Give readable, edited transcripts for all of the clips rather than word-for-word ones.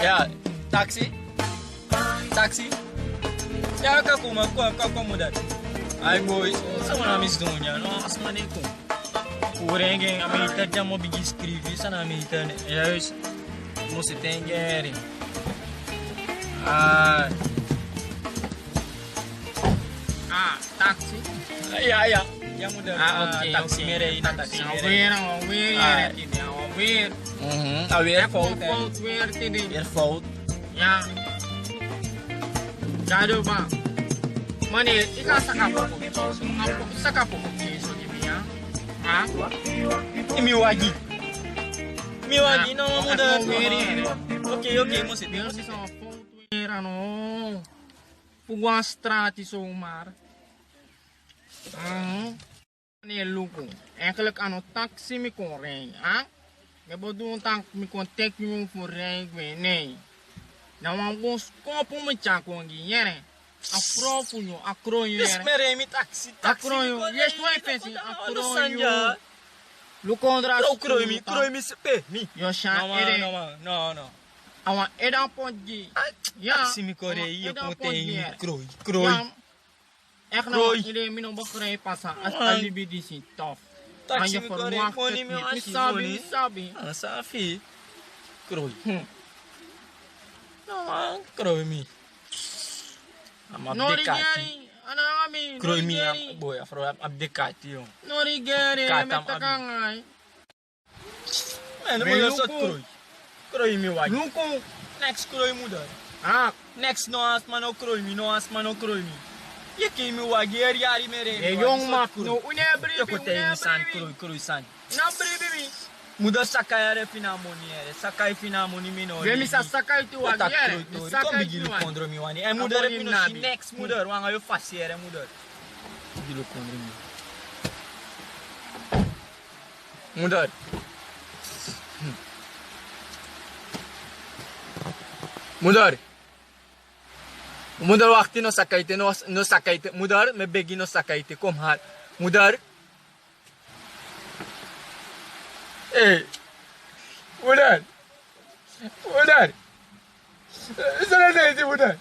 Ya, taksi? Taksi? Ya, kako mudar. Ai boy, sama na mis dunia, no asmane ko. Kurenge amita já mo bigi escrevi sana amita ne. Ya is mo se tengere. Taksi. Ya, ya mudar. Oke, taksi oke. mere ina taksi mere. Weer, ini weer. Alweer fout hè. Fout weer tini. Weer fout. Ya. Jado ba. Mani, ika sakapo ko keso gibi ya. Ha? Miwagi. Miwagi no mudar. Ok, mo se Biar sa fout weer ano. Pugwa strati so mar. Ni luku. Eigenlijk ano taxi mi kon ren, ha? Me bodu un tank mi kon tek mi for ren gwe nei. Na wan bon skopu mi chako ngi yere. Afro punyo, akronyo Yes, yere. mere mi taksi. Akronyo, yes wai pensi, akronyo. Lukondra Kroi mi se pe mi. Yo sha ere. No. Awa edan podji. Ya. Taksi mi kore iyo edan kontei podji. kroi. Echt Kroi. nou, iedereen min begrijpt pas als alibi die zit tof. Taksi je mi verwacht kore het mi niet. asi Sabi. Safi. Kroi. No, kroi mi. Am abdekati. Norigeri, ano kami? Kroi mi am boy afro abdekati yo. Norigeri, Katam met kakangay. Men mo yo sot kroi. Kroi mi wagi. Luko. Next kroi mudar. Ah, Next no asmano kroi mi, no asmano kroi mi. Ye ke mi wagi yari mere. e jong map. No, unebribi, Yo kote mi san kroi san. Nabribi. Muda sakai are finamoni ere. Sakai finamoni mino. Vemi sa sakay tu wagi ere. Kom Sakay bigilo tu wagi. kondro mi wani. E mudar Amoni pino nabi. si next mudar wanga yo fasi ere mudar. Bigilo kondro mi. Mudar. Mudar wakti no sakaite no sakaite. Mudar me begi no sakaite. Kom har. Mudar. Hey. Mudar. Sana neydi mudar?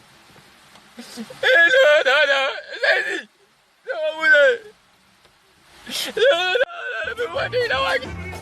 Hey no. Neydi? No mudar. No. Me wani na wagi.